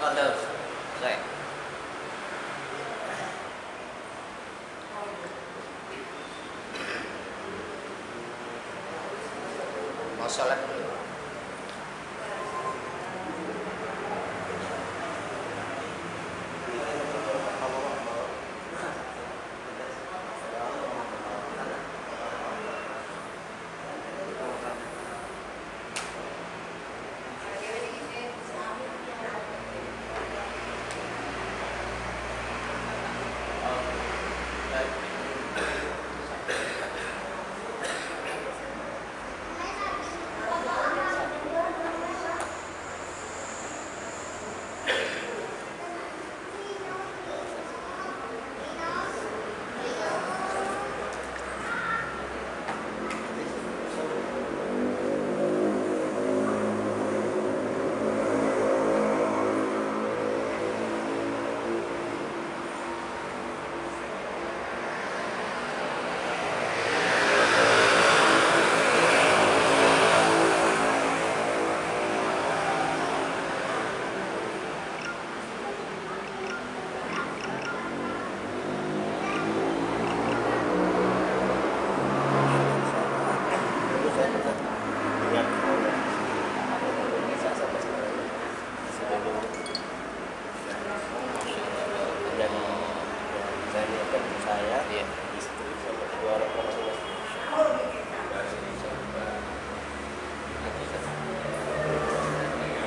Fadal. Saya. Mau sholat dulu.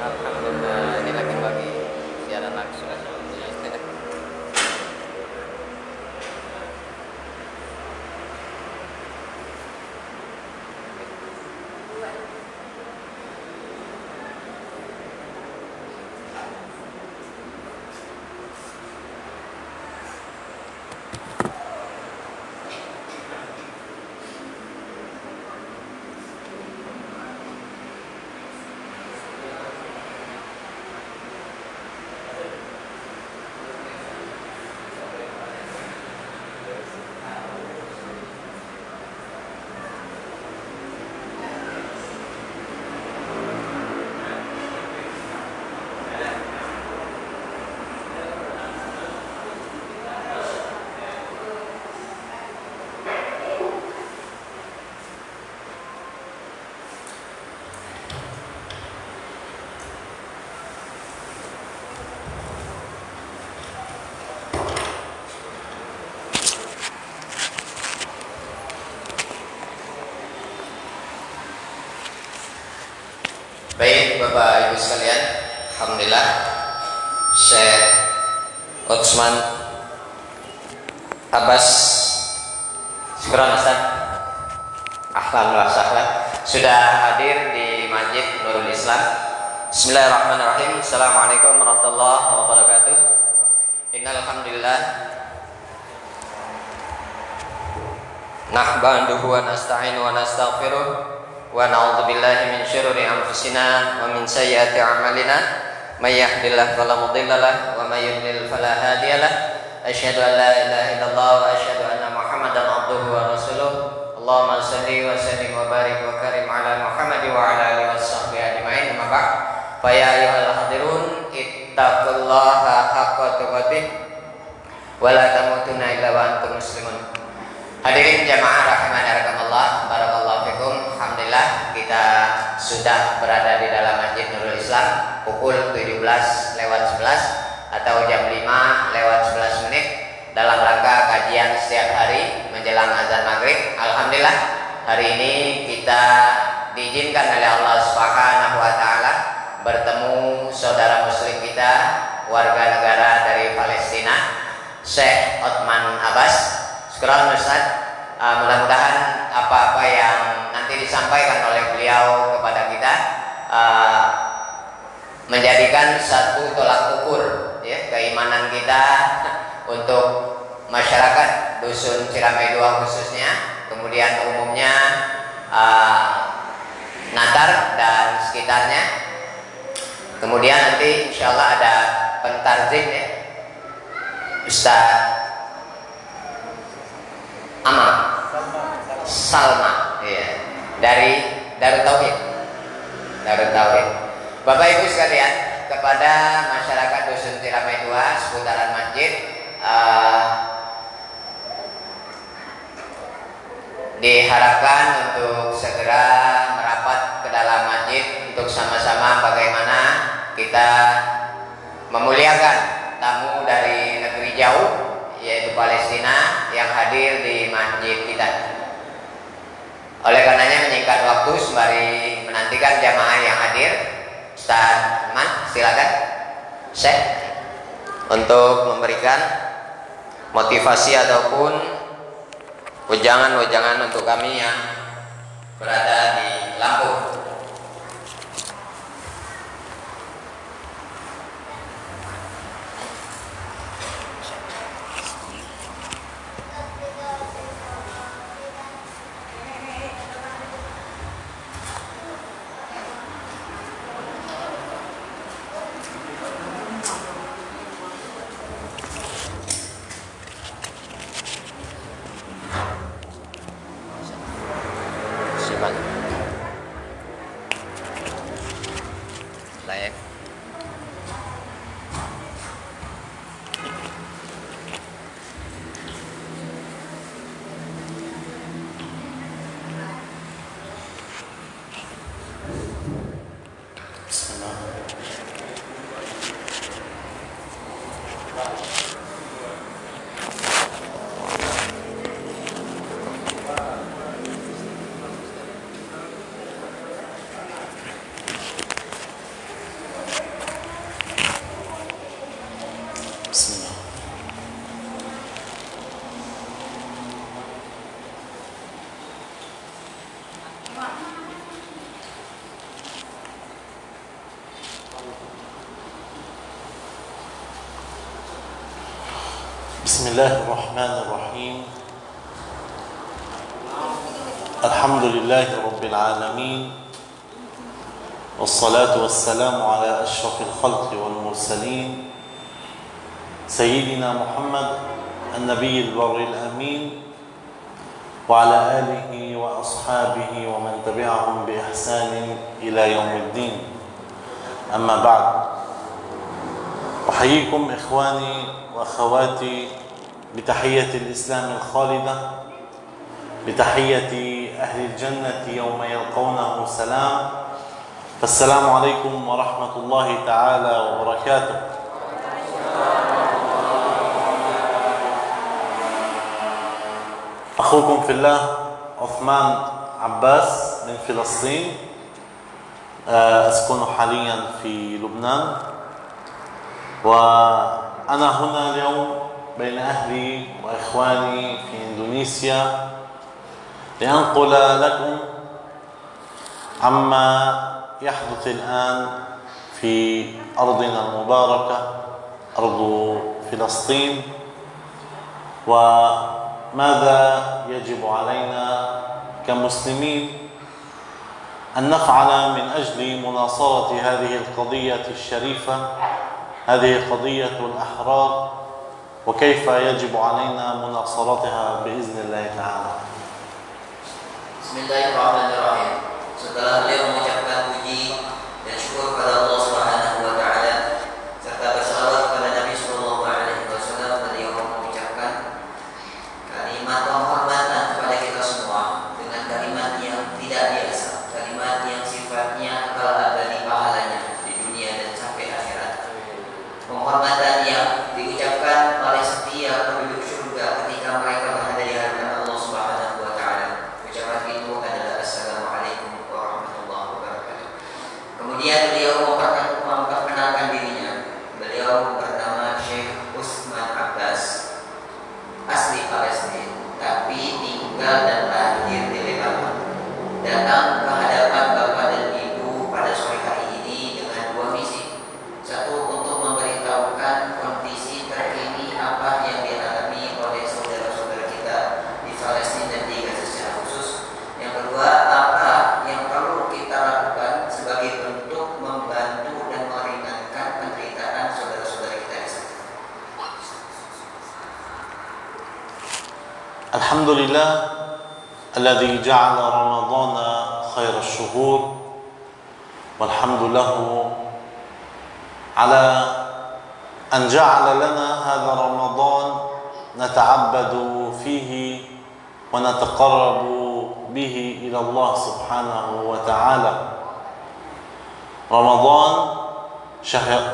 Alhamdulillah, ini lagi bagi siaran langsung. Baik Bapak Ibu sekalian, alhamdulillah Syekh Utsman Abbas Syukran Ustaz, ahlan wa sahlan, sudah hadir di Masjid Nurul Islam. Bismillahirrahmanirrahim. Assalamualaikum warahmatullahi wabarakatuh. Innal hamdalillah nahmaduhu wa nasta'inu wa nastaghfiruh wa na'udzu billahi min syururi anfusina wa min sayyiati a'malina may yahdihillahu fala mudilla lahu wa may yudlil fala hadiya lahu asyhadu an la ilaha illallah wa asyhadu anna muhammadan abduhu wa rasuluh. Allahumma shalli wa sallim wa barik wa karim ala Muhammad wa ala alihi washabbihi ajmain. Amma ba'd. Fa ya ayyuhal hadirun ittaqullaha haqqa tuqatih wa la tamutunna illa wa antum muslimun. Hadirin jamaah rahimani rahimakumullah, barakallahu fikum. Alhamdulillah kita sudah berada di dalam Masjid Nurul Islam pukul 17:11 atau jam 5:11 dalam rangka kajian setiap hari menjelang azan maghrib. Alhamdulillah hari ini kita diizinkan oleh Allah Subhanahu wa taala bertemu saudara muslim kita, warga negara dari Palestina, Syekh Utsman Abbas. Syukran Ustaz. Mudah-mudahan apa-apa yang nanti disampaikan oleh beliau kepada kita menjadikan satu tolak ukur ya, keimanan kita untuk masyarakat dusun Cirame 2 khususnya, kemudian umumnya Natar dan sekitarnya. Kemudian nanti insya Allah ada pentarzik ya, Ustaz Amal Salma ya, dari Darut Tauhid. Bapak Ibu sekalian, kepada masyarakat Dusun Tiramai 2 seputaran masjid, diharapkan untuk segera merapat ke dalam masjid untuk sama-sama bagaimana kita memuliakan tamu dari negeri jauh yaitu Palestina yang hadir di masjid kita. Oleh karenanya menyingkat waktu sembari menantikan jamaah yang hadir, Ustaz Man, silakan Syekh untuk memberikan motivasi ataupun wejangan-wejangan untuk kami yang berada di Lampung. بسم الله الرحمن الرحيم. الحمد لله رب العالمين، والصلاة والسلام على أشرف الخلق والمرسلين سيدنا محمد النبي البر الأمين وعلى آله وأصحابه ومن تبعهم بإحسان إلى يوم الدين. أما بعد، أحييكم إخواني وأخواتي بتحية الإسلام الخالدة، بتحية أهل الجنة يوم يلقونه سلام، فالسلام عليكم ورحمة الله تعالى وبركاته. أخوكم في الله عثمان عباس من فلسطين، أسكن حاليا في لبنان، وأنا هنا اليوم بين أهلي وإخواني في إندونيسيا لأنقل لكم عما يحدث الآن في أرضنا المباركة أرض فلسطين، وماذا يجب علينا كمسلمين أن نفعل من أجل مناصرة هذه القضية الشريفة، هذه قضية الأحرار، وكيف يجب علينا مناصرتها بإذن الله تعالى. Bismillahirrahmanirrahim. Setelah beliau mengucapkan puji dan syukur kepada Allah Subhanahu wa taala serta bersalawat kepada Nabi sallallahu alaihi wasallam, beliau mengucapkan kalimat penghormatan kepada kita semua dengan kalimat yang tidak biasa, kalimat yang sifatnya kekal abadi pahalanya di dunia dan sampai akhirat. Penghormatan yang diucapkan oleh setiap penduduk surga ketika mereka berada di hadapan Allah Subhanahu wa taala. Ucapan itu adalah Assalamualaikum warahmatullahi wabarakatuh. Kemudian beliau memperkenalkan dirinya. Beliau bernama Syekh Utsman Abbas, asli Palestina, tapi tinggal dan lahir di Lebanon. Datang ke hadapan Bapak dan Ibu pada sore hari ini dengan dua misi. Satu, untuk memberitahukan kondisi terkini apa yang dialami oleh saudara-saudara kita di Palestina dan di Gaza secara khusus. Yang kedua, apa yang perlu kita lakukan sebagai bentuk membantu dan meringankan penderitaan saudara-saudara kita di sana. Alhamdulillah alladzi ja'ala Ramadhana khairal syuhur, walhamdulillah على أن جعل لنا هذا رمضان نتعبد فيه ونتقرب به إلى الله سبحانه وتعالى. رمضان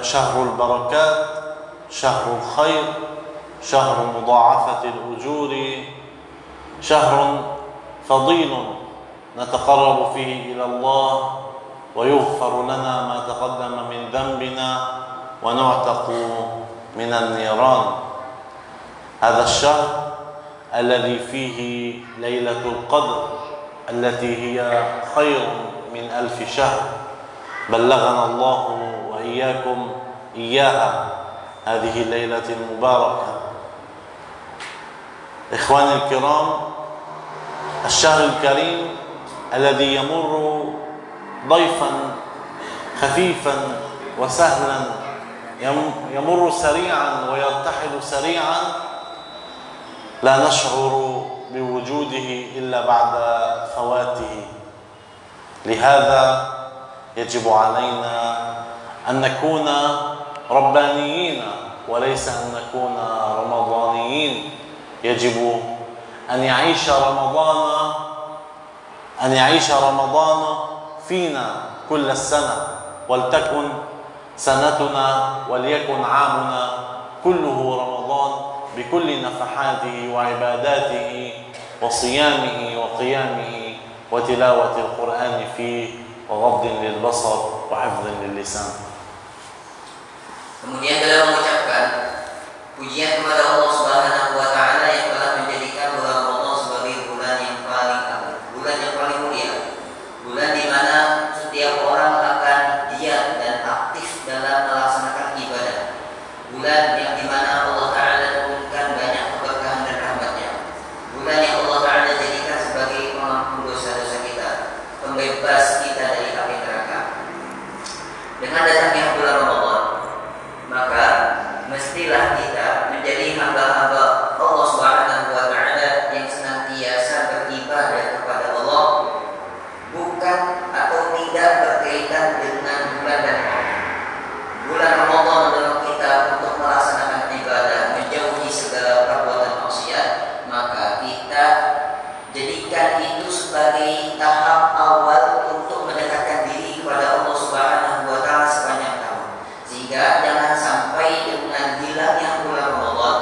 شهر البركات، شهر الخير، شهر مضاعفة الأجور، شهر فضيل نتقرب فيه إلى الله ويغفر لنا ما تقدم من ذنبنا ونعتق من النيران. هذا الشهر الذي فيه ليلة القدر التي هي خير من 1000 شهر، بلغنا الله وإياكم إياها، هذه الليلة المباركة. إخواني الكرام، الشهر الكريم الذي يمر ضيفا خفيفا وسهلا، يمر سريعا ويرتحل سريعا، لا نشعر بوجوده إلا بعد فواته. لهذا يجب علينا أن نكون ربانيين وليس أن نكون رمضانيين. يجب أن يعيش رمضان فينا كل السنة، ولتكن سنتنا وليكن عامنا كله رمضان بكل نفحاته وعباداته وصيامه وقيامه وتلاوة القرآن فيه وغض للبصر وحفظ للسان. Kemudian beliau mengucapkan pujian kepada Allah Subhanahu wa taala yang telah menjadikan bulan Ramadan sebagai bulan yang paling agung, bulan yang paling mulia, bulan di mana setiap orang akan giat dan aktif dalam melaksanakan ibadah, bulan yang di mana Allah taala turunkan banyak keberkahan dan rahmat-Nya, bulan yang Allah taala jadikan sebagai pengampun dosa-dosa kita, pembebas kita dari api neraka. Dengan datangnya bulan Ramadan, maka mestilah kita menjadi hamba-hamba Allah Subhanahu wa taala yang senantiasa beribadah kepada Allah, bukan atau tidak berkaitan dengan bulan dan malam. Bulan Ramadan adalah kita untuk melaksanakan ibadah, menjauhi segala perbuatan maksiat, maka kita jadikan itu sebagai tahap awal untuk mendekatkan diri kepada Allah Subhanahu wa taala sepanjang tahun. Sehingga jangan sampai dengan hilangnya bulan Ramadan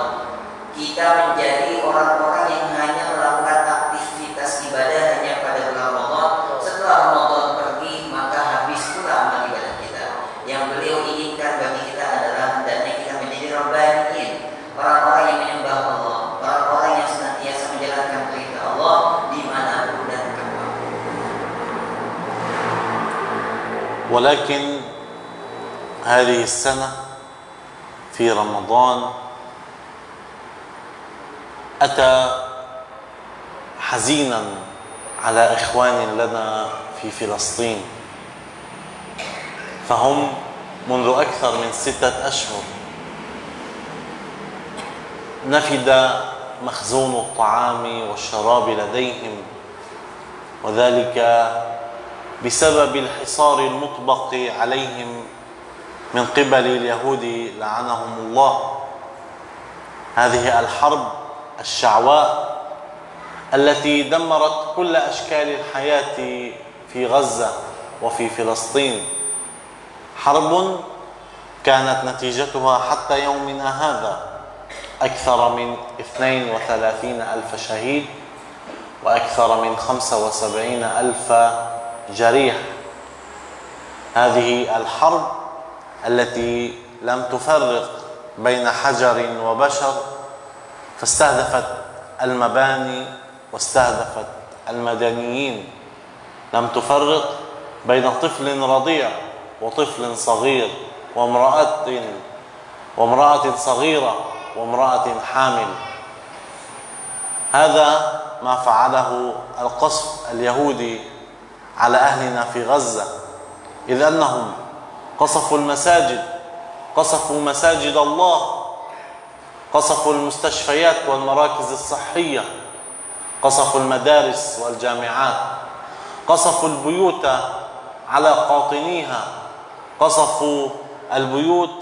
kita menjadi orang-orang yang hanya melakukan aktivitas ibadah hanya pada bulan Ramadan. Setelah Ramadan pergi, maka habis pula amal ibadah kita. Yang beliau inginkan bagi kita adalah hendaknya kita menjadi rabbaniyin, orang-orang yang menyembah Allah, orang-orang yang senantiasa menjalankan perintah Allah dimanapun dan kapanpun. ولكن هذه السنة في رمضان أتى حزينا على إخوان لنا في فلسطين، فهم منذ أكثر من 6 أشهر نفد مخزون الطعام والشراب لديهم، وذلك بسبب الحصار المطبق عليهم من قبل اليهود لعنهم الله. هذه الحرب الشعواء التي دمرت كل أشكال الحياة في غزة وفي فلسطين، حرب كانت نتيجتها حتى يومنا هذا أكثر من 32,000 شهيد وأكثر من 75,000 جريح. هذه الحرب التي لم تفرق بين حجر وبشر، فاستهدفت المباني واستهدفت المدنيين، لم تفرق بين طفل رضيع وطفل صغير وامرأة صغيرة وامرأة حامل. هذا ما فعله القصف اليهودي على أهلنا في غزة، إذ أنهم قصفوا المساجد، قصفوا مساجد الله، قصفوا المستشفيات والمراكز الصحية، قصفوا المدارس والجامعات، قصفوا البيوت على قاطنيها، قصفوا البيوت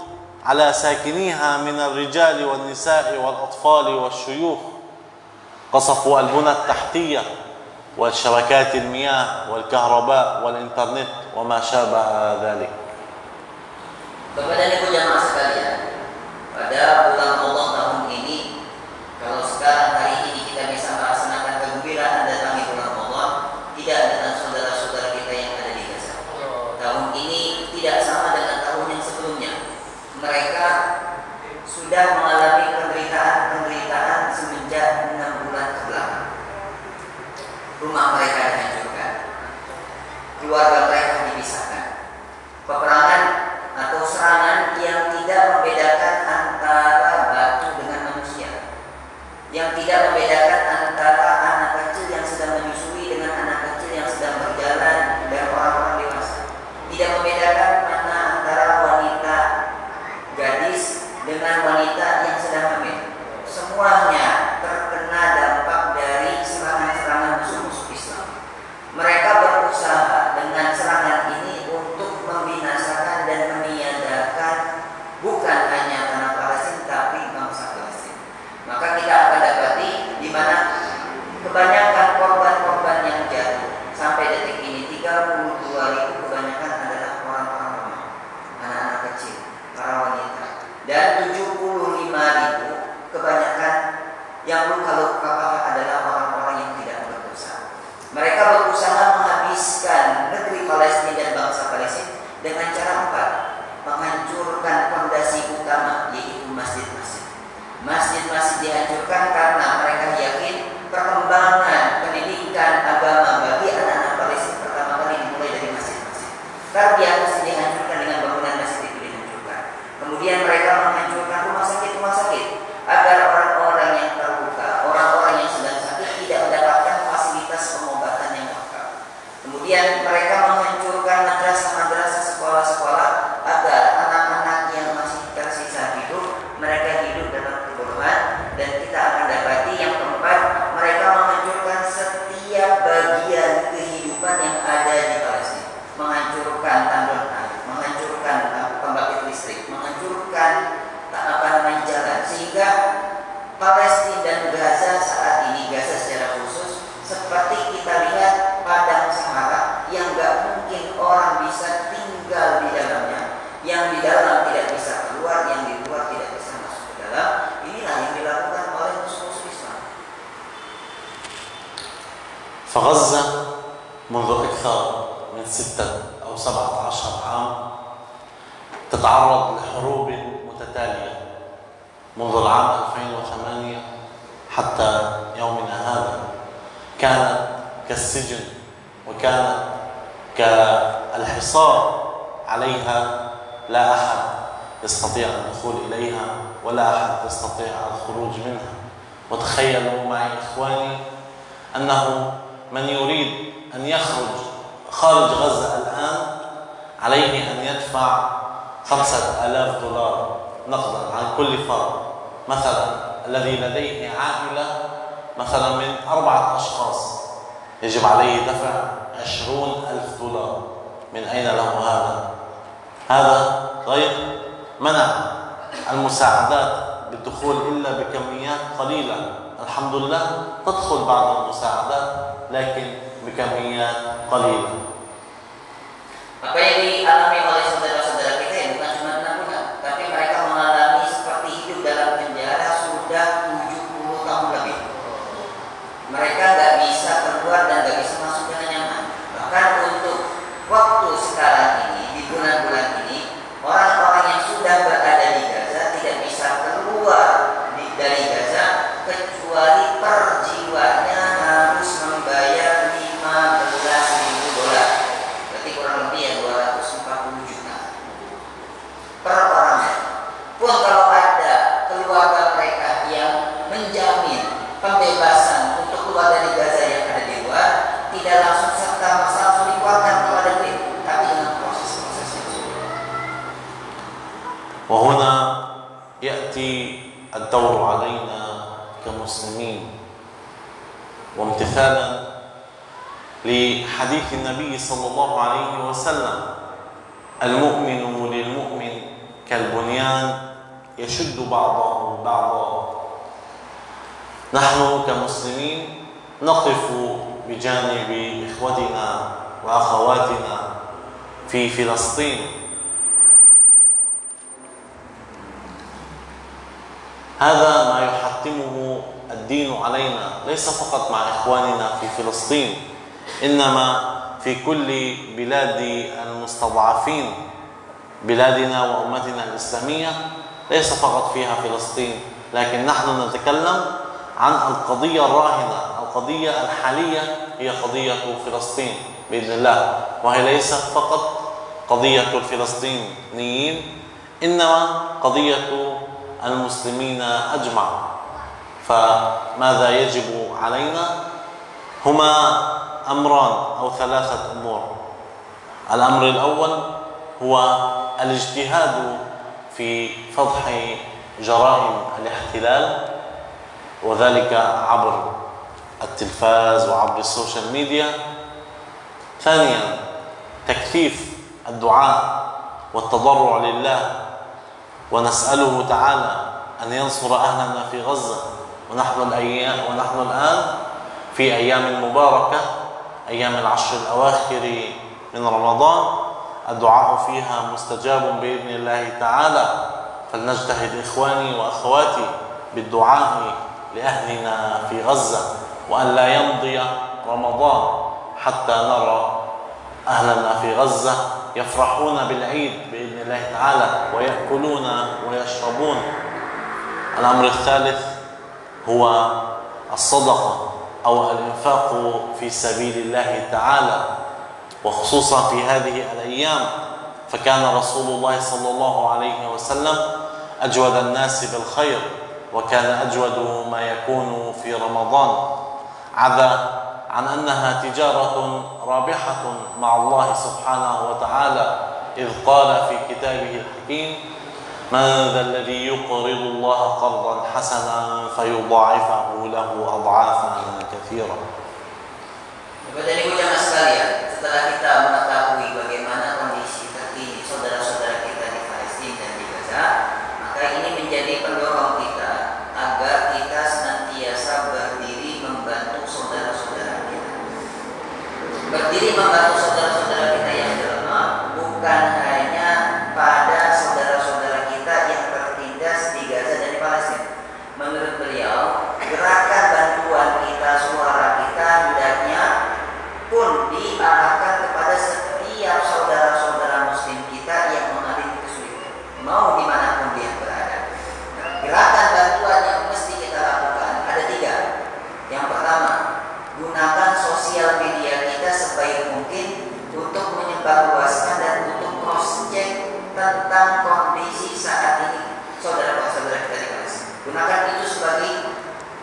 على ساكنيها من الرجال والنساء والأطفال والشيوخ. قصفوا البنى التحتية والشبكات المياه والكهرباء والإنترنت وما شابه ذلك. Kepada ibu jamaah sekalian, pada bulan Allah tahun ini, kalau sekarang hari ini kita bisa melaksanakan kegembiraan datangi bulan Allah, tidak dengan saudara-saudara kita yang ada di Gaza. Tahun ini tidak sama dengan tahun yang sebelumnya. Mereka sudah mengalami penderitaan semenjak 6 bulan kebelakang. Rumah mereka dihancurkan, keluarga mereka dipisahkan. Peperangan atau serangan yang tidak membedakan antara batu dengan manusia, yang tidak membedakan antara anak kecil yang sedang menyusui dengan anak kecil yang sedang berjalan dan orang-orang dewasa, tidak membedakan mana antara wanita gadis dengan wanita yang sedang hamil. Semuanya terkena dampak dari serangan-serangan musuh-musuh Islam. Mereka berusaha dengan serangan ini untuk membinasakan dan meniadakan bukan hanya tanah Palestina tapi bangsa Palestina. Maka kita akan dapati di mana kebanyakan korban-korban yang jatuh sampai detik ini 32.000 kebanyakan adalah orang-orang lemah, anak-anak kecil, para wanita, dan 75.000 kebanyakan yang luka-luka adalah orang-orang yang tidak berdosa. Mereka berusaha menghabiskan negeri Palestina dan bangsa Palestina dengan cara 4: menghancurkan fondasi utama, yaitu masjid-masjid. Masjid-masjid dihancurkan karena mereka yakin perkembangan pendidikan agama bagi anak-anak Palestina pertama kali dimulai dari masjid-masjid. Terbiasa dihancurkan dengan bangunan masjid itu dihancurkan. Kemudian mereka menghancurkan rumah sakit agar orang-orang yang terluka, orang-orang yang sedang sakit tidak mendapatkan fasilitas pengobatan yang lengkap. Kemudian mereka menghancurkan madrasah-madrasah, sekolah-sekolah agar anak-anak yang masih tersisa hidup, mereka hidup dalam kebodohan. Dan kita akan dapati yang keempat, mereka menghancurkan setiap bagian kehidupan yang ada di Palestina, menghancurkan tandon air, menghancurkan pembangkit listrik, menghancurkan jalan, sehingga Palestina dan Gaza saat ini, Gaza secara khusus, seperti kita lihat padang Sahara yang gak mungkin orang bisa tinggal di dalamnya, yang di dalam tidak bisa keluar, yang di luar tidak bisa masuk ke dalam. Inilah yang dilakukan oleh musuh-musuh Islam. فغزة منذ أكثر من 6 أو 17 عام تتعرض لحروب متتالية منذ العام 2008 حتى يومنا هذا. كانت كالسجن وكانت كالحصار عليها، لا أحد يستطيع الدخول إليها ولا أحد يستطيع الخروج منها. وتخيلوا معي إخواني أنه من يريد أن يخرج خارج غزة الآن عليه أن يدفع $5,000 نقدا عن كل فرد. مثلا الذي لديه عائلة مثلا من 4 أشخاص يجب عليه دفع $20,000. من أين له هذا؟ هذا غير منع المساعدات بالدخول إلا بكميات قليلة. الحمد لله تدخل بعض المساعدات لكن بكميات قليلة. Apa yang dialami oleh saudara-saudara kita yang bukan cuma 6 bulan, tapi mereka mengalami seperti hidup dalam penjara sudah 70 tahun lebih. Mereka gak bisa keluar dan gak bisa masuk dengan nyaman. Bahkan untuk waktu sekarang ini, di bulan-bulan ini, orang-orang yang sudah berada di Gaza tidak bisa keluar dari Gaza kecuali per jiwanya harus membayar $15.000. Berarti kurang lebih ya 240 juta per orangnya. Pun kalau ada keluarga mereka yang menjamin pembebasan untuk keluar dari Gaza yang ada di luar, tidak langsung serta langsung dikeluarkan keluar negeri, tapi dengan proses-proses yang sulit. وهنا يأتي الدور علينا كمسلمين وامتثالا لحديث النبي صلى الله عليه وسلم: المؤمن للمؤمن كالبنيان يشد بعضه بعضا. نحن كمسلمين نقف بجانب إخوتنا وأخواتنا في فلسطين. هذا ما يحتمه الدين علينا، ليس فقط مع إخواننا في فلسطين، إنما في كل بلاد المستضعفين. بلادنا وأمتنا الإسلامية ليس فقط فيها فلسطين، لكن نحن نتكلم عن القضية الراهنة، القضية الحالية هي قضية فلسطين بإذن الله، وهي ليست فقط قضية الفلسطينيين، إنما قضية المسلمين أجمع. فماذا يجب علينا؟ هما أمران أو ثلاثة أمور. الأمر الأول هو الاجتهاد في فضح جرائم الاحتلال، وذلك عبر التلفاز وعبر السوشيال ميديا. ثانيا تكثيف الدعاء والتضرع لله، ونسأله تعالى أن ينصر أهلنا في غزة، ونحن الآن في أيام مباركة، أيام العشر الأواخر من رمضان، الدعاء فيها مستجاب بإذن الله تعالى. فلنجتهد إخواني وأخواتي بالدعاء لأهلنا في غزة، وأن لا يمضي رمضان حتى نرى أهلنا في غزة يفرحون بالعيد بإذن الله تعالى، ويأكلون ويشربون. الأمر الثالث هو الصدقة أو الإنفاق في سبيل الله تعالى، وخصوصا في هذه الأيام، فكان رسول الله صلى الله عليه وسلم أجود الناس بالخير، وكان أجود ما يكون في رمضان، عدا عن أنها تجارة رابحة مع الله سبحانه وتعالى، إذ قال في كتابه الحكيم: من ذا الذي يقرض الله قرضا حسنا فيضاعفه له أضعافا كثيرة. Bapak dan Ibu jamaah sekalian, setelah kita mengetahui bagaimana kondisi terkini saudara-saudara kita di Palestina dan di Gaza, maka ini menjadi pendorong kita agar kita senantiasa berdiri membantu saudara-saudara kita. Berdiri membantu saudara-saudara kita yang lemah, bukan hanya pada saudara-saudara kita yang tertindas di Gaza dan di Palestina. Menurut beliau, gerakan bantuan kita, suara kita, hendaknya pun diarahkan kepada setiap saudara-saudara muslim kita yang mengalami kesulitan, mau dimanapun dia berada. Gerakan bantuan yang mesti kita lakukan ada 3. Yang pertama, gunakan sosial media kita sebaik mungkin untuk menyebarluaskan dan untuk cross-check tentang kondisi saat ini saudara-saudara kita di Palestina. Gunakan itu sebagai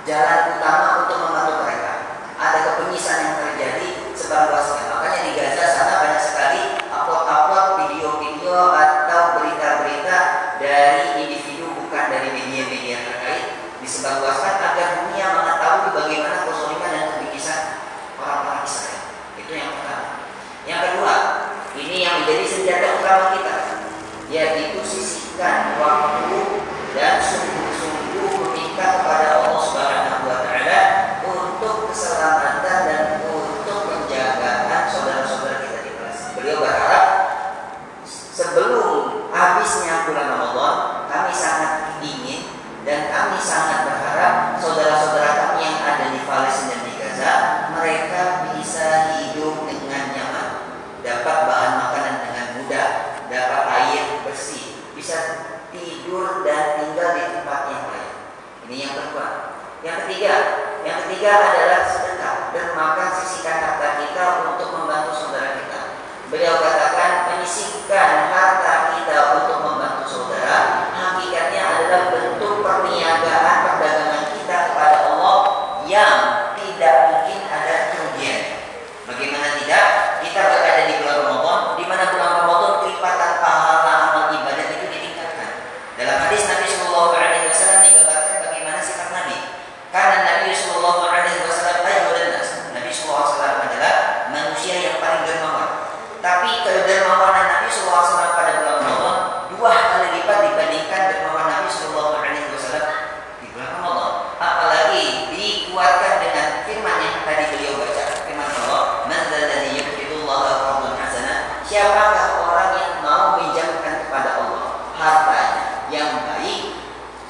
jalan utama untuk membantu mereka. Ada kepenyisan yang terjadi, sebarluaskan. Makanya di Gaza sana banyak sekali upload video-video atau berita-berita dari individu, bukan dari media-media terkait, disebarluaskan agar dunia mengetahui bagaimana kezaliman dan kebijikan orang-orang Israel. Itu yang pertama. Yang kedua, ini yang menjadi senjata utama kita, yaitu sisihkan waktu dan sungguh-sungguh meminta kepada Allah Subhanahu wa Ta'ala untuk keselamatan dan untuk penjagaan saudara-saudara kita di Palestina. Beliau berharap sebelum habisnya bulan Ramadan, kami sangat ingin dan kami sangat berharap saudara-saudara kami yang ada di Palestina dan di Gaza, mereka bisa hidup dengan nyaman, dapat bahan makanan dengan mudah, dapat air bersih, bisa tidur dan tinggal di tempat yang layak. Ini yang kedua. Yang ketiga adalah sedekah, dermakan sisihkan harta kita untuk membantu saudara kita. Beliau katakan menyisihkan harta kita untuk membantu saudara, hakikatnya adalah bentuk perniagaan perdagangan kita kepada Allah yang tidak mungkin ada kerugian. Bagaimana tidak? Kita berada di bulan Ramadan, di mana bulan Ramadan kelipatan pahala amal ibadah itu ditingkatkan. Dalam hadis Nabi Sallallahu Alaihi Wasallam digambarkan bagaimana sifat Nabi. Karena Nabi Sallallahu Alaihi Wasallam Nabi Sallallahu Alaihi Wasallam adalah manusia yang paling dermawan. Tapi kedermawanan Nabi Sallallahu Alaihi Wasallam pada bulan Ramadan 2 kali lipat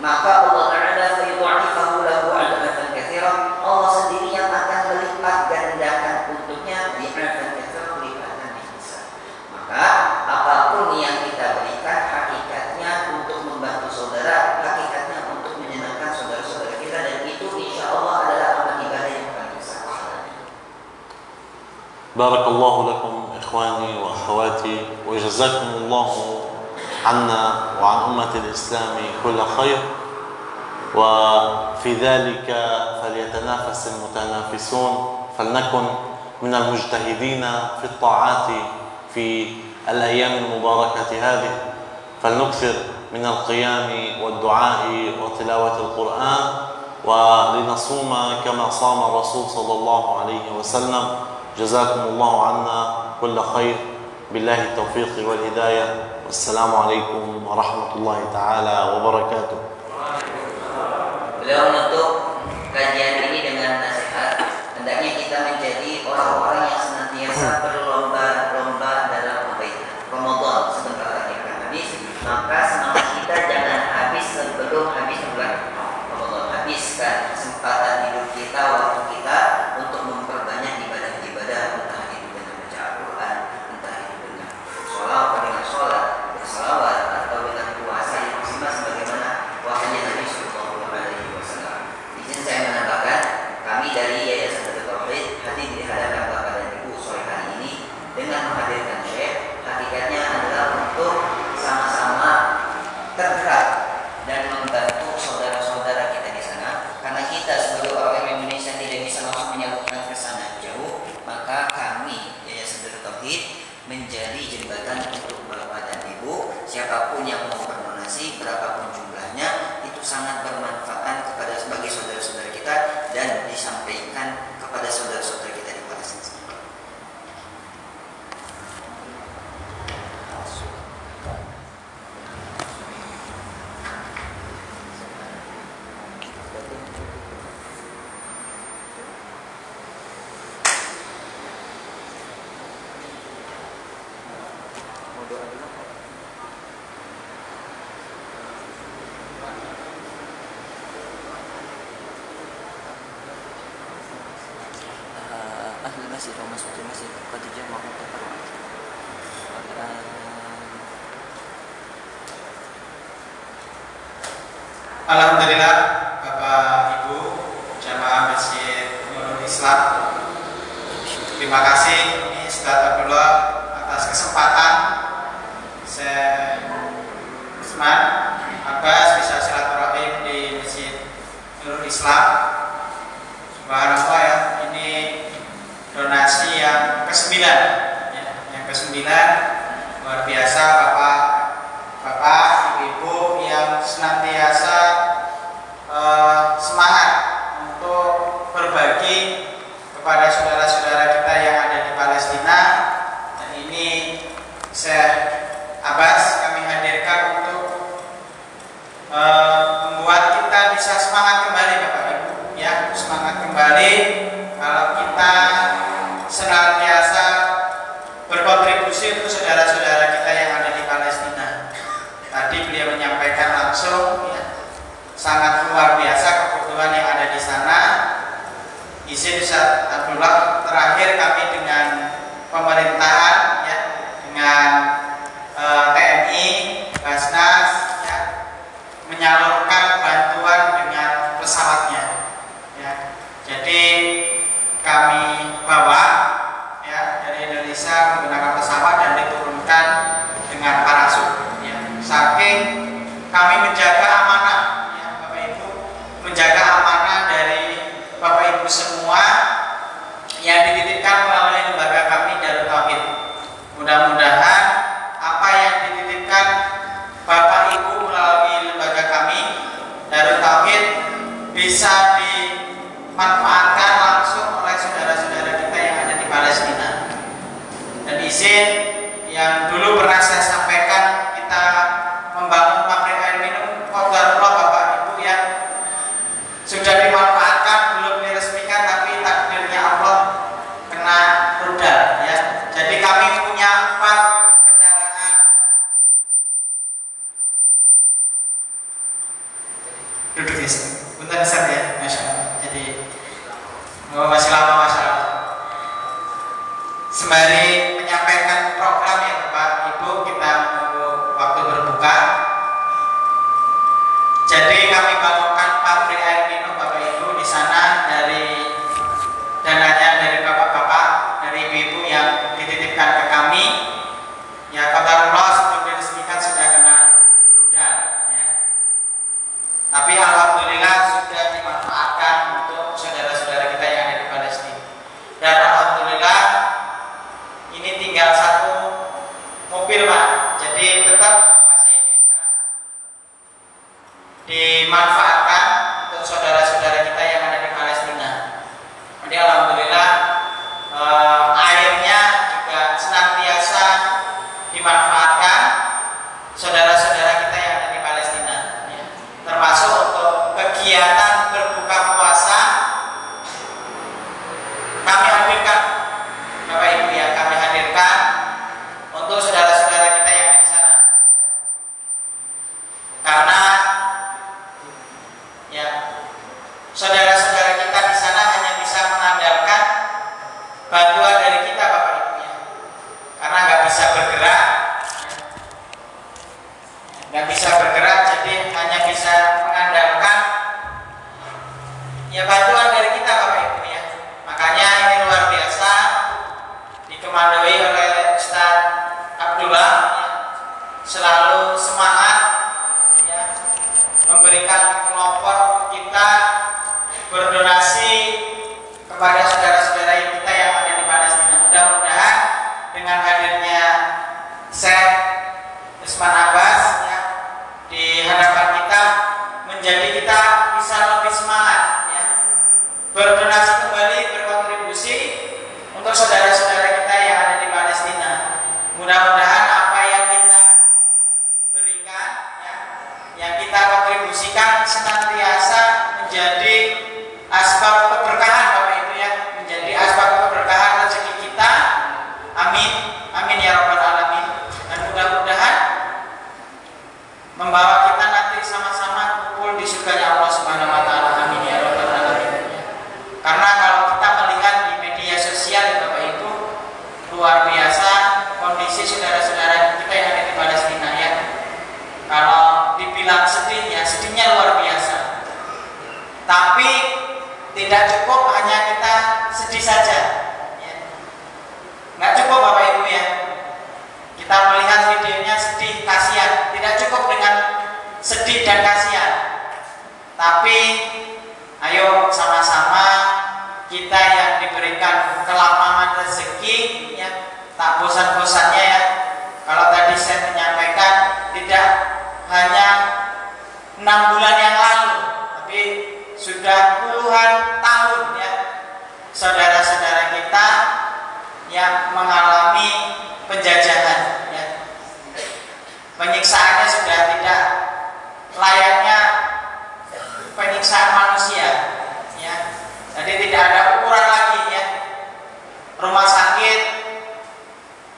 maka Allah Ta'ala fayudha'ifahu lahu adhafan katsira, Allah sendiri yang akan melipat gandakan untuknya bi'adhafan katsira, pelipatan yang besar. Maka apapun yang kita berikan hakikatnya untuk membantu saudara, hakikatnya untuk menyenangkan saudara-saudara kita, dan itu insya Allah adalah amal ibadah yang paling besar. Barakallahu lakum ikhwani wa akhawati, wa jazakumullahu عنا وعن أمة الإسلام كل خير، وفي ذلك فليتنافس المتنافسون، فلنكن من المجتهدين في الطاعات في الأيام المباركة هذه، فلنكثر من القيام والدعاء وتلاوة القرآن، ولنصوم كما صام الرسول صلى الله عليه وسلم. جزاكم الله عنا كل خير، بالله التوفيق والهداية، والسلام عليكم ورحمة الله تعالى وبركاته. Beliau menutup kajian ini dengan nasihat, hendaknya kita menjadi orang-orang yang senantiasa berlomba-lomba dalam kebaikan. Ramadan sebentar lagi akan habis, maka semangat kita jangan habis sebelum habis bulan Ramadan. Habiskan kesempatan hidup kita, waktu kita untuk memperbanyak ibadah-ibadah, entah itu dengan baca Al-Quran, entah itu dengan sholat, bersalawat, atau dengan puasa yang maksimal sebagaimana puasanya Nabi Sallallahu Alaihi Wasallam. Izin saya menambahkan, kami dari Yayasan Darut Tauhid hadir di hadapan Bapak dan Ibu sore hari ini dengan menghadirkan Syekh, hakikatnya adalah untuk sama-sama tergerak dan membantu saudara-saudara kita di sana. Karena kita sebagai orang Indonesia tidak bisa langsung menyalurkan ke sana jauh, maka kami Yayasan Darut Tauhid menjadi jembatan untuk Bapak dan Ibu. Siapapun yang mau berdonasi, berapapun jumlahnya, itu sangat bermanfaat kepada sebagai saudara-saudara kita dan disampaikan kepada saudara-saudara kita di Palestina. أهل المسجد ومسجد المسجد قد جمعوا تفرعا. Alhamdulillah, Bapak Ibu jamaah Masjid Nurul Islam, terima kasih ini Ustaz Abdullah atas kesempatan Syekh Usman Abbas bisa silaturahim di Masjid Nurul Islam. Subhanallah ya, ini donasi yang ke-9 ya, yang ke-9. Luar biasa Bapak, Ibu yang senantiasa semangat untuk berbagi kepada saudara-saudara kita yang ada di Palestina. Dan ini Syekh Abbas kami hadirkan untuk membuat kita bisa semangat kembali Bapak Ibu ya, semangat kembali kalau kita senantiasa berkontribusi untuk saudara-saudara kita yang ada di Palestina. Tadi beliau menyampaikan langsung ya, sangat luar biasa kebutuhan yang ada di sana. Izin Ustaz Abdullah, terakhir kami dengan pemerintahan ya, dengan TNI, Basnas ya, menyalurkan bantuan dengan pesawatnya ya. Jadi kami bawa ya dari Indonesia menggunakan pesawat dan diturunkan dengan parasut ya. Saking kami menjaga amanah ya, Bapak Ibu, menjaga amanah dari Bapak Ibu semua yang dititipkan melalui lembaga kami Darut Tauhid. Mudah-mudahan apa yang dititipkan Bapak Ibu melalui lembaga kami Darut Tauhid bisa dimanfaatkan langsung oleh saudara-saudara kita yang ada di Palestina. Dan izin yang dulu pernah saya sampaikan, kita membangun pabrik air minum qadarullah Bapak Ibu yang sudah dimanfaatkan, belum diresmikan, tapi takdirnya Allah kena rudal ya. Jadi kami punya 4 kendaraan. duduk di sini. Bentar Ustaz ya, Masya Allah. Jadi masih lama Masya Allah. Sembari menyampaikan program ya Bapak Ibu, kita menunggu waktu berbuka. Jadi kami bangunkan pabrik air minum Bapak Ibu di sana dari dananya dari bapak-bapak, dari ibu-ibu yang dititipkan ke kami. Ya qadarullah sebelum diresmikan sudah kena rudal ya. Tapi alhamdulillah sudah dimanfaatkan untuk saudara-saudara kita yang ada di Palestina. Dan alhamdulillah ini tinggal satu mobil Pak. Jadi tetap masih bisa dimanfaatkan untuk saudara-saudara kita yang ada di Palestina. Jadi alhamdulillah airnya juga senantiasa dimanfaatkan saudara-saudara kita yang ada di Palestina ya. Termasuk untuk kegiatan berbuka puasa kami hadirkan Bapak Ibu ya, kami hadirkan untuk saudara-saudara kita yang ada di sana ya. Karena ya saudara-saudara kita di sana hanya bisa mengandalkan bantuan dari kita Bapak Ibu ya. Karena nggak bisa bergerak ya. Jadi hanya bisa mengandalkan ya bantuan dari kita Bapak Ibu ya. Makanya ini luar biasa dikemandoi oleh Ustaz Abdullah ya. Selalu semangat ya, memberikan kelompok kita berdonasi kepada saudara-saudara kita yang ada di Palestina. Mudah-mudahan dengan hadirnya Syekh Usman Abbas ya, di hadapan kita menjadi kita bisa lebih semangat ya, berdonasi kembali, berkontribusi untuk saudara-saudara kita yang ada di Palestina. Mudah-mudahan apa yang kita berikan ya, yang kita kontribusikan senantiasa menjadi asbab keberkahan Bapak Ibu ya, menjadi asbab keberkahan rezeki kita. Amin, amin ya rabbal alamin. Dan mudah-mudahan membawa kita nanti sama-sama kumpul di surganya Allah Subhanahu wa taala. Amin ya rabbal alamin. Karena kalau kita melihat di media sosial ya Bapak Ibu, luar biasa kondisi saudara-saudara kita yang ada di Palestina ya. Kalau dibilang sedih ya, sedihnya luar biasa. Tapi tidak cukup hanya kita sedih saja ya. Nggak cukup Bapak Ibu ya, kita melihat videonya sedih, kasihan. Tidak cukup dengan sedih dan kasihan, tapi ayo sama-sama kita yang diberikan kelapangan rezeki ya, tak bosan-bosannya ya. Kalau tadi saya menyampaikan tidak hanya 6 bulan yang lalu, tapi sudah puluhan tahun ya, saudara-saudara kita yang mengalami penjajahan ya. Penyiksaannya sudah tidak layaknya penyiksaan manusia ya. Jadi tidak ada ukuran lagi ya. Rumah sakit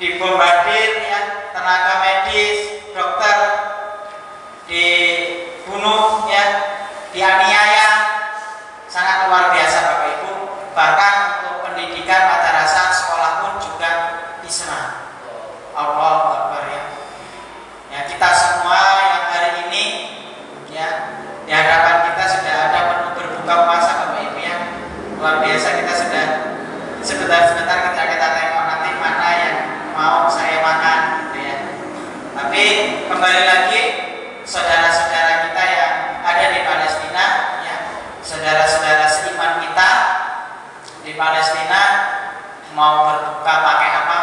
dibombardir ya, tenaga medis, dokter dibunuh ya, dianiaya, sangat luar biasa Bapak Ibu. Bahkan untuk pendidikan madrasah sekolah pun juga diserang. Allahu Akbar ya. Ya kita semua yang hari ini ya di hadapan kita sudah ada menu berbuka puasa Bapak Ibu ya. Luar biasa, kita sudah sebentar-sebentar kita tengok nanti mana yang mau saya makan gitu ya. Tapi kembali lagi saudara-saudara kita yang ada di Palestina ya, saudara-saudara seiman kita di Palestina mau berbuka pakai apa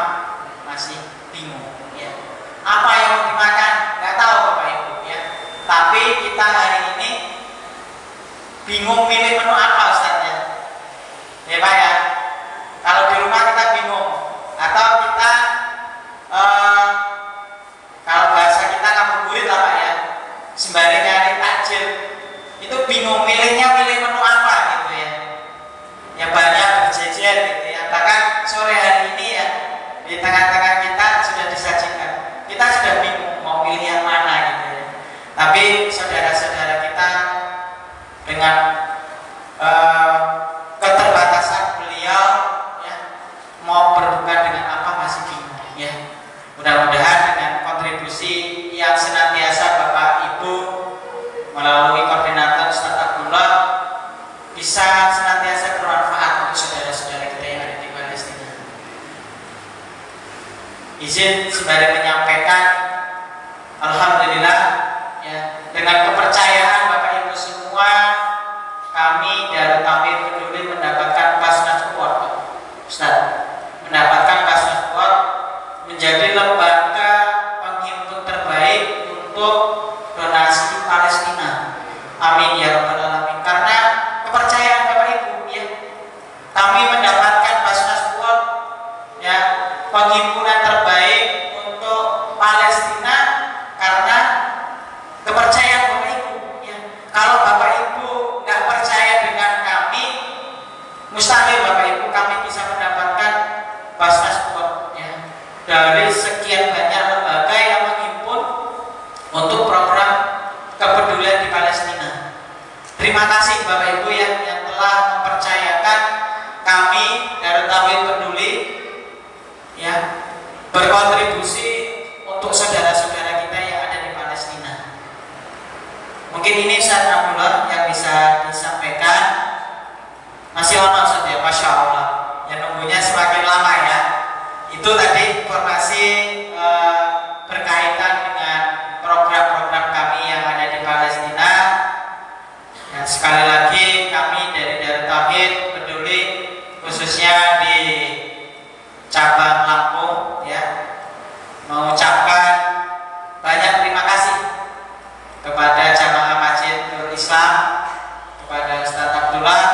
masih bingung ya. Apa yang mau dimakan nggak tahu Bapak Ibu ya. Tapi kita hari ini bingung milih menu apa Ustaznya ya Pak ya. Kalau di rumah kita bingung, atau kita kalau bahasa kita ngabuburit lah Pak ya, sembari nyari takjil itu bingung milih menu apa gitu ya. Ya banyak berjejer gitu ya. Bahkan sore hari ini ya di tengah-tengah kita sudah disajikan, kita sudah bingung mau pilih yang mana gitu ya. Tapi saudara-saudara kita keterbatasan beliau ya, mau berbuka dengan apa masih bingung ya. Mudah-mudahan dengan kontribusi yang senantiasa Bapak Ibu melalui koordinator Ustaz Abdullah bisa senantiasa bermanfaat untuk saudara-saudara kita yang ada di Palestina. Izin sembari menyampaikan, alhamdulillah ya, dengan kepercayaan Bapak Ibu semua, kami dari Tauhid Peduli mendapatkan Basnas Award, Ustaz, mendapatkan Basnas Award menjadi lembaga penghimpun terbaik untuk donasi Palestina. Amin ya rabbal alamin. Karena kepercayaan Bapak Ibu ya, kami mendapatkan Basnas Award ya, penghimpunan terbaik untuk Palestina karena kepercayaan Bapak Ibu ya. Kalau Bapak Ibu nggak percaya dengan kami, mustahil Bapak Ibu kami bisa mendapatkan Basnas Award ya, dari sekian banyak lembaga yang menghimpun untuk program kepedulian di Palestina. Terima kasih Bapak Ibu yang telah mempercayakan kami dari Tauhid Peduli ya, berkontribusi untuk saudara-saudara kita yang ada di Palestina. Mungkin ini Ustaz Abdullah yang bisa disampaikan. Masih lama Ustaz ya, Masya Allah ya, nunggunya semakin lama ya. Itu tadi informasi berkaitan dengan program-program kami yang ada di Palestina ya. Sekali lagi kami dari Tauhid Peduli khususnya di cabang Lampung ya, mengucapkan banyak terima kasih kepada jamaah Masjid Nurul Islam, kepada Ustaz Abdullah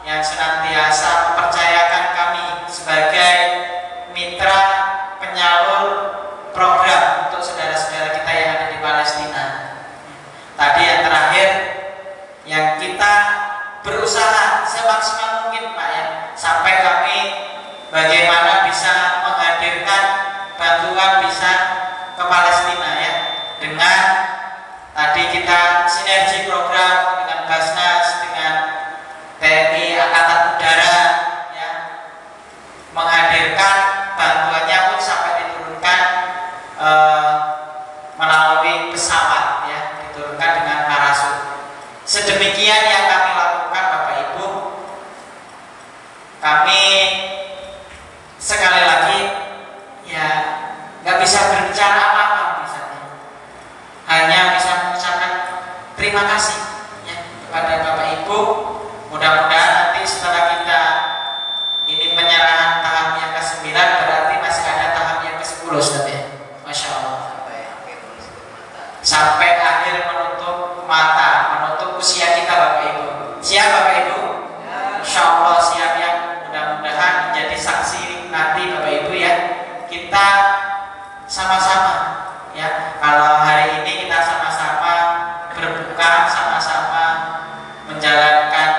yang senantiasa mempercayakan kami sebagai mitra penyalur program untuk saudara-saudara kita yang ada di Palestina. Tadi yang terakhir, yang kita berusaha semaksimal mungkin Pak ya, sampai kami bagaimana bisa menghadirkan bantuan bisa ke Palestina ya, dengan tadi kita sinergi program dengan Basnas, dengan TNI Angkatan Udara ya, menghadirkan bantuannya pun sampai diturunkan melalui pesawat ya, diturunkan dengan parasut. Sedemikian yang kami lakukan Bapak Ibu. Kami sekali lagi ya nggak bisa berbicara apa-apa misalnya, hanya bisa mengucapkan terima kasih ya kepada Bapak Ibu. Mudah-mudahan nanti setelah kita ini penyerahan tahap yang ke-9, berarti masih ada tahap yang ke-10 Ustaz ya. Masya Allah, sampai akhir menutup mata, menutup usia kita Bapak Ibu. Siap Bapak Ibu? Insya Allah siap ya. Mudah-mudahan menjadi saksi nanti Bapak Ibu ya. Kita sama-sama ya, kalau hari ini kita sama-sama berbuka, sama-sama menjalankan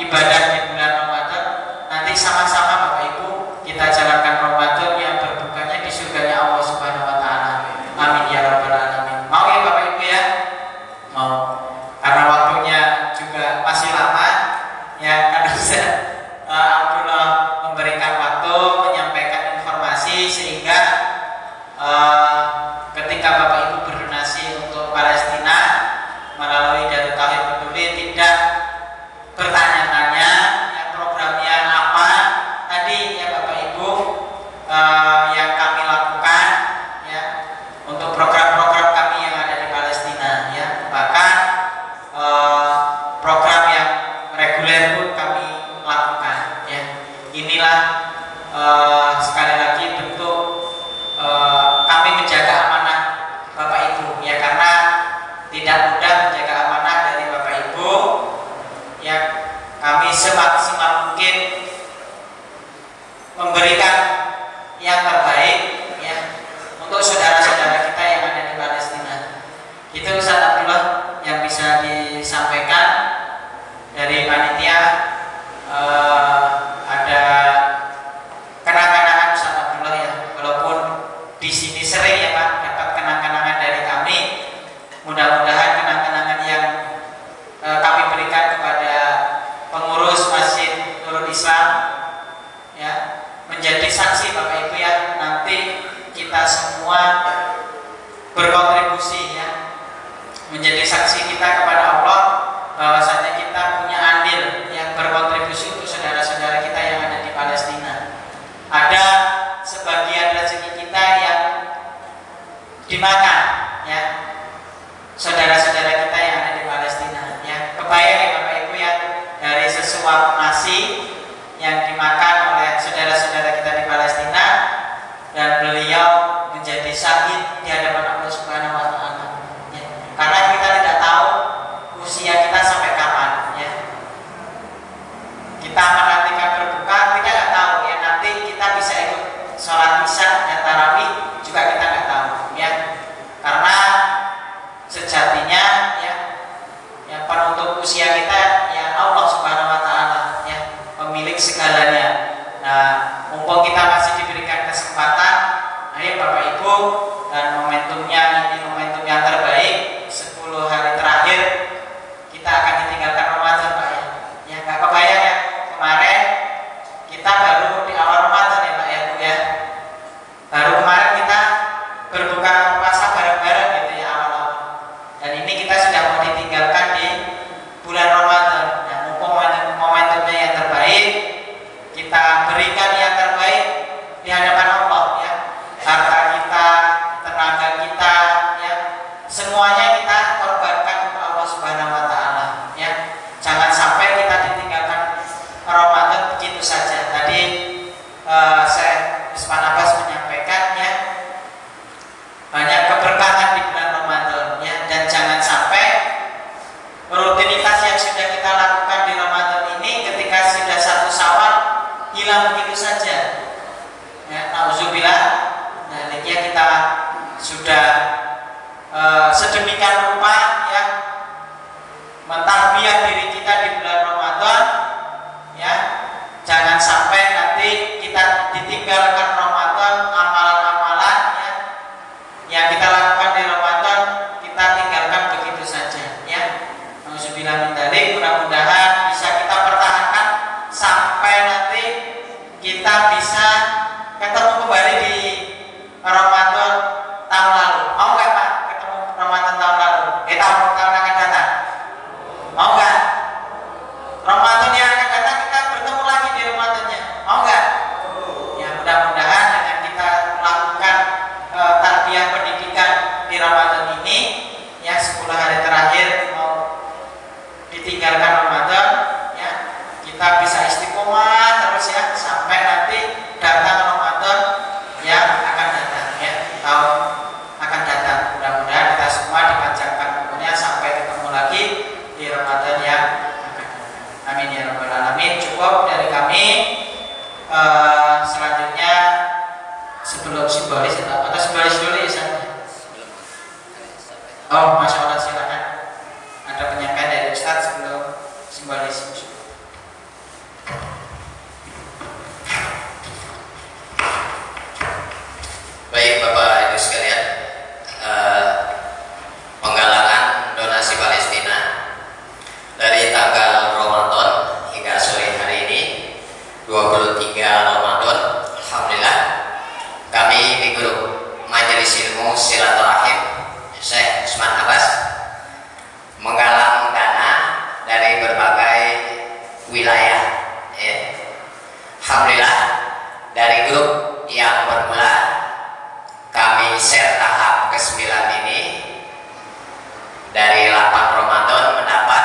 ibadah di bulan Ramadan, nanti sama-sama Bapak Ibu kita jalankan Ramadan yang berbukanya di surganya Allah Subhanahu wa taala. Amin ya rabbal alamin. Mau ya Bapak Ibu ya? Mau. Karena waktunya juga masih lama ya, karena Abdullah memberikan waktu menyampaikan informasi sehingga ketika Bapak Ibu berdonasi untuk Palestina melalui Darut Tauhid Peduli menjadi saksi kita kepada Allah bahwasanya kita punya andil yang berkontribusi untuk saudara-saudara kita yang ada di Palestina. Ada sebagian rezeki kita yang dimakan, ya, saudara-saudara kita yang ada di Palestina. Ya, kebayang ya Bapak Ibu ya, dari sesuap nasi yang dimakan oleh saudara-saudara kita di Palestina dan beliau menjadi syahid di hadapan Allah Subhanahu wa taala. Ya, karena kita tidak tahu usia kita sampai kapan, ya. Kita menantikan berbuka, kita nggak tahu ya, nanti kita bisa ikut sholat isya dan tarawih juga kita nggak tahu, ya. Karena sejatinya ya penutup usia kita ya Allah Subhanahu wa taala, ya, pemilik segalanya. Nah, mumpung kita masih diberikan kesempatan, ayo Bapak Ibu, dan momentumnya ini momentum yang terbaik, 10 hari terakhir kita akan ditinggalkan Ramadan, Pak ya. Ya nggak kebayang ya, kemarin kita baru di awal Ramadan ya Pak ya Bu ya. Baru kemarin kita berbuka puasa bareng-bareng gitu ya awal-awal. Dan ini kita sudah mau ditinggalkan di bulan Ramadan. Nah, mumpung momentumnya yang terbaik, kita berikan yang terbaik di hadapan Allah ya. Harta kita, tenaga kita, ya, semuanya kita korbankan untuk Allah Subhanahu wa taala, ya. Jangan sampai kita ditinggalkan Ramadan begitu saja. Tadi saya Usman Abbas menyampaikan ya, banyak keberkahan di bulan Ramadan ya, dan jangan sampai rutinitas yang sudah kita lakukan di Ramadan ini ketika sudah 1 Syawal hilang begitu saja. Ya, nauzubillah. Nah, ini ya kita sudah sedemikian rupa ya mentarbiyah diri kita di bulan Ramadan, ya. Jangan sampai nanti kita ditinggalkan Ramadan, amalan-amalan ya yang kita lakukan di Ramadan kita tinggalkan begitu saja, ya. Nauzubillah min dzalik. Mudah-mudahan bisa kita pertahankan sampai nanti kita bisa ketemu kembali di Ramadan tahun lalu. Mau nggak Pak ketemu Ramadan tahun lalu? Tahun akan datang. Mau nggak? Ramadan yang akan datang kita bertemu lagi di Ramadannya. Mau nggak? Ya mudah-mudahan dengan kita melakukan tarbiyah pendidikan di Ramadan ini, ya 10 hari terakhir mau ditinggalkan Ramadan, ya kita bisa istiqomah terus ya sampai nanti datang Ramadan yang akan datang, ya tahun akan datang. Mudah-mudahan kita semua dipanjangkan umurnya sampai ketemu lagi di Ramadan yang akan datang. Amin ya rabbal alamin. Cukup dari kami. Selanjutnya sebelum simbolis atau simbolis dulu ya saya. Oh, masya Allah, silakan. Ada penyampaian dari Ustadz sebelum simbolis. Baik Bapak Ibu sekalian, penggalangan donasi Palestina dari tanggal Ramadan hingga sore hari ini 23 Ramadan, alhamdulillah kami di grup Majelis Ilmu Silaturahim Syekh Usman Abbas menggalang dana dari berbagai wilayah, ya. Alhamdulillah dari grup yang bermula kami share tahap ke-9 ini dari 8 Ramadan mendapat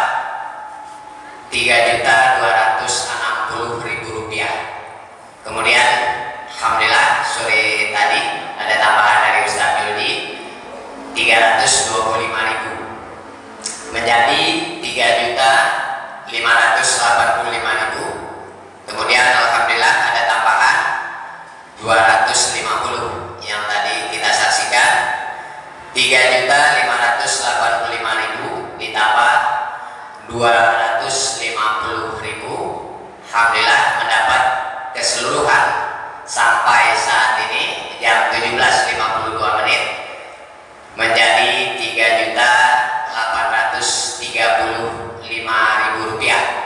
Rp3.260.000. Kemudian alhamdulillah sore tadi ada tambahan dari Ustaz Yudi 325.000 menjadi 3.585.000. Kemudian alhamdulillah ada tambahan 250 yang tadi kita saksikan, 3.585.000 ditambah 250.000. Alhamdulillah mendapat keseluruhan sampai saat ini jam 17.52 menjadi Rp3.835.000.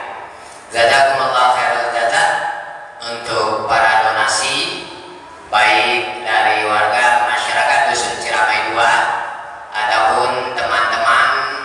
Jazakumullah khairul jazak untuk para donasi baik dari warga masyarakat Dusun Ciramai 2 ataupun teman-teman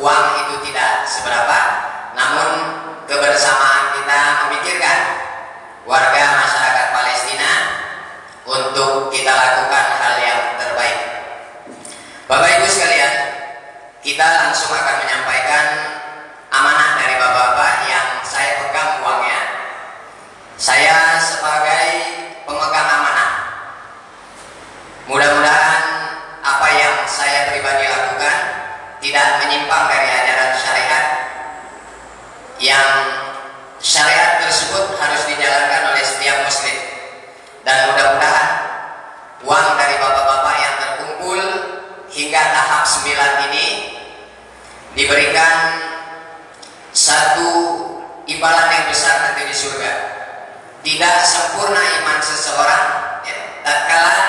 uang itu tidak seberapa, namun kebersamaan kita memikirkan warga masyarakat Palestina untuk kita lakukan hal yang terbaik. Bapak Ibu sekalian, kita langsung akan menyampaikan amanah dari Bapak-Bapak yang saya pegang uangnya. Saya sebagai pemegang amanah, mudah-mudahan apa yang saya pribadi lakukan tidak menyimpang dari ajaran syariat, yang syariat tersebut harus dijalankan oleh setiap muslim. Dan mudah-mudahan uang dari bapak-bapak yang terkumpul hingga tahap 9 ini diberikan satu imbalan yang besar nanti di surga. Tidak sempurna iman seseorang tatkala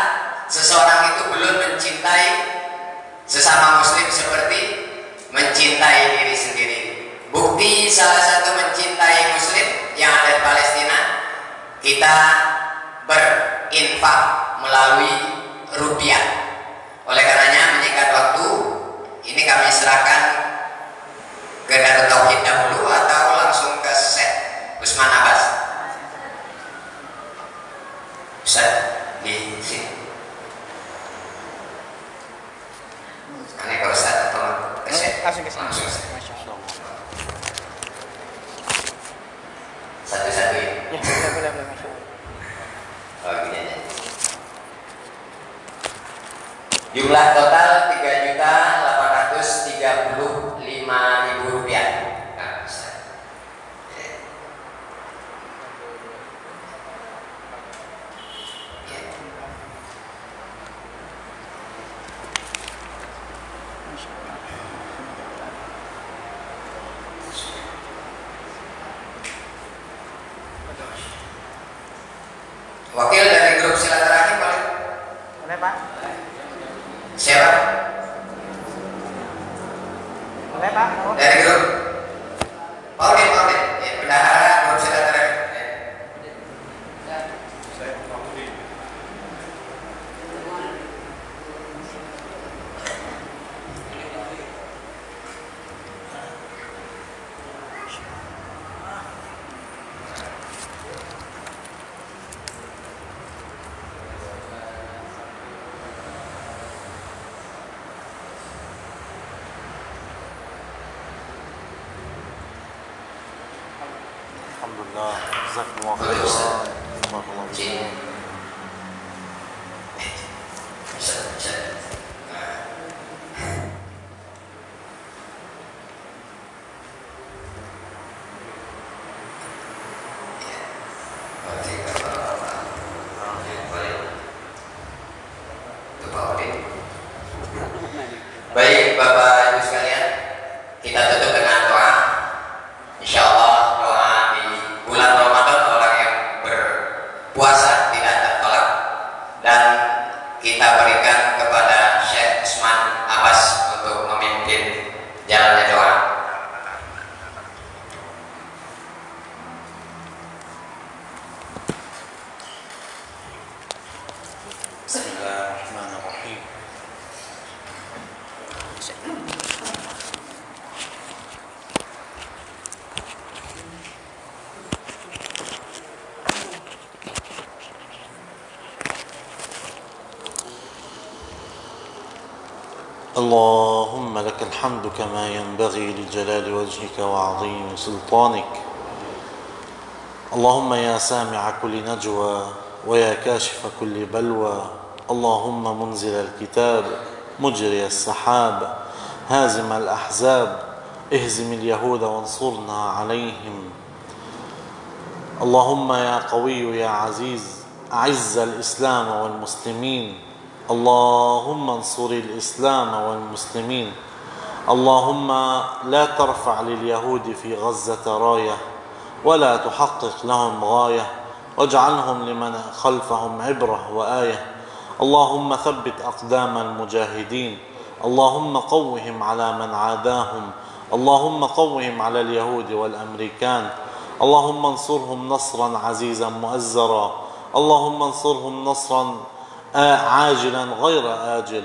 seseorang itu belum mencintai sesama muslim seperti mencintai diri sendiri. Bukti salah satu mencintai muslim yang ada di Palestina, kita berinfak melalui rupiah. Oleh karenanya menyingkat waktu, ini kami serahkan ke Darut Tauhid dahulu atau langsung ke Syekh Usman Abbas. Ustaz di sini. Ini kalau Ustaz atau ke Syekh? Langsung ke sini. Langsung ke Syekh. Masya Allah. Satu-satu ya? Ya, boleh, Masya Allah. Oh, gini aja. Jumlah total Rp3.835.000. Nah, Ustaz. Ya. Wakil dari grup silaturahim boleh? Boleh, Pak? Siapa? Boleh, Pak? Dari grup Paulin, ya, bendahara grup silaturahim. Ya. Alhamdulillah, jazakumullah khairan. Jazakumullah khairan. Baik Bapak Ibu sekalian, kita tutup dengan doa. Insya Allah doa di bulan Ramadan orang yang berpuasa tidak tertolak, dan kita berikan kepada Syekh Usman Abbas untuk memimpin jalannya doa. Bismillahirrahmanirrahim. اللهم لك الحمد كما ينبغي لجلال وجهك وعظيم سلطانك. اللهم يا سامع كل نجوى ويا كاشف كل بلوى. اللهم منزل الكتاب مجري السحاب هازم الأحزاب اهزم اليهود وانصرنا عليهم. اللهم يا قوي يا عزيز أعز الإسلام والمسلمين. اللهم انصر الإسلام والمسلمين. اللهم لا ترفع لليهود في غزة راية ولا تحقق لهم غاية، واجعلهم لمن خلفهم عبرة وآية. اللهم ثبت أقدام المجاهدين. اللهم قوهم على من عاداهم. اللهم قوهم على اليهود والأمريكان. اللهم انصرهم نصرا عزيزا مؤزرا. اللهم انصرهم نصرا عاجلا غير آجل.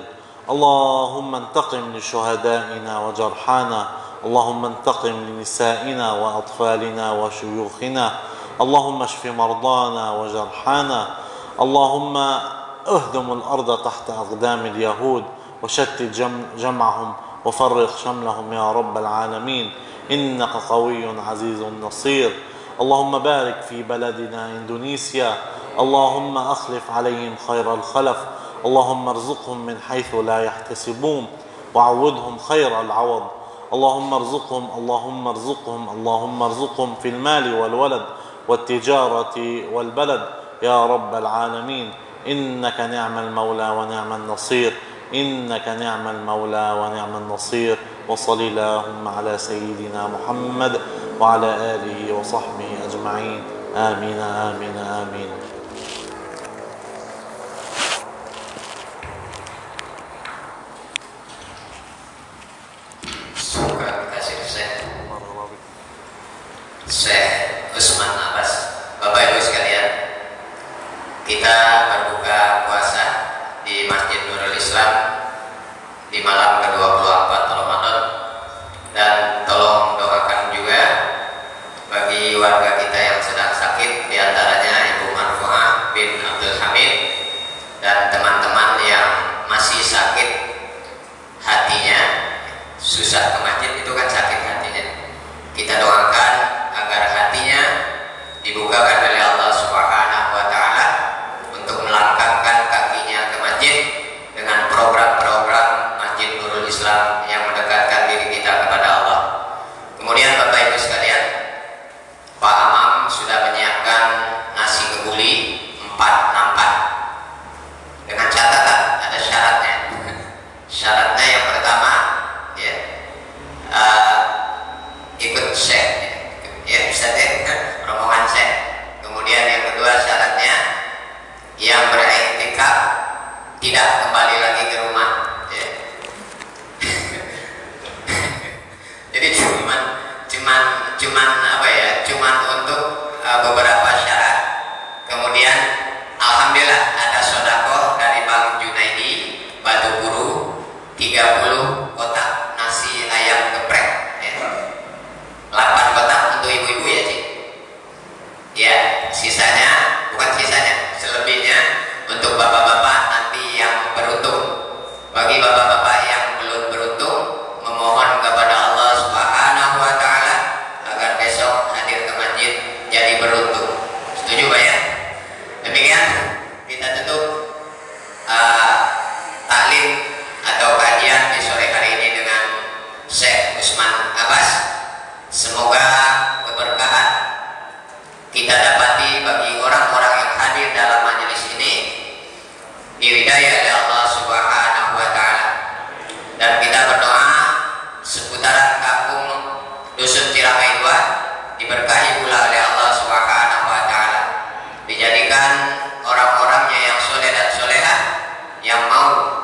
اللهم انتقم لشهدائنا وجرحانا اللهم انتقم لنسائنا وأطفالنا وشيوخنا، اللهم اشف مرضانا وجرحانا، اللهم اهدم الأرض تحت أقدام اليهود وشتت جمعهم وفرق شملهم يا رب العالمين، إنك قوي عزيز نصير. اللهم بارك في بلدنا إندونيسيا، اللهم أخلف عليهم خير الخلف، اللهم ارزقهم من حيث لا يحتسبون وعودهم خير العوض، اللهم ارزقهم اللهم ارزقهم اللهم ارزقهم في المال والولد والتجارة والبلد يا رب العالمين، إنك نعم المولى ونعم النصير، إنك نعم المولى ونعم النصير. وصل اللهم على سيدنا محمد وعلى آله وصحبه أجمعين، آمين آمين آمين. Syekh Usman Abbas. Bapak Ibu sekalian, kita berbuka puasa di Masjid Nurul Islam di malam ke-24 Ramadan, dan tolong doakan juga bagi warga kita yang sedang sakit, diantaranya Ibu Marfu'ah bin Abdul Hamid dan teman-teman yang masih sakit hatinya, susah ke masjid, itu kan sakit hatinya. Kita doakan agar hatinya dibukakan oleh Allah Subhanahu wa Ta'ala untuk melangkahkan kakinya ke masjid dengan program-program Masjid Nurul Islam yang mendekatkan diri kita kepada Allah. Kemudian Bapak Ibu sekalian, Pak Amam sudah menyiapkan nasi kebuli 4 nampan dengan catatan, ada syaratnya. Syaratnya yang pertama, ya, ikut Syekh, ya Ustaz, rombongan Syekh. Kemudian yang kedua syaratnya yang beriktikaf tidak kembali lagi ke rumah, ya. Jadi cuman apa ya, cuman untuk beberapa syarat. Kemudian alhamdulillah ada sedekah dari Bang Junaidi Batu Buru 30 kotak nasi ayam geprek, ya. 8 kotak untuk ibu-ibu ya, Cik. Ya, sisanya, bukan sisanya, selebihnya untuk bapak-bapak nanti yang beruntung. Bagi bapak-bapak yang belum beruntung, memohon kepada Allah Subhanahu wa Ta'ala agar besok hadir ke masjid jadi beruntung. Setuju Pak ya? Demikian kita tutup taklim atau kajian di sore hari ini dengan Syekh Usman Abbas. Semoga keberkahan kita dapati bagi orang-orang yang hadir dalam majelis ini diridai oleh Allah Subhanahu wa Ta'ala. Dan kita berdoa seputaran kampung Dusun Ciramai 2 diberkahi pula oleh Allah Subhanahu wa Ta'ala, dijadikan orang-orangnya yang soleh dan solehah yang mau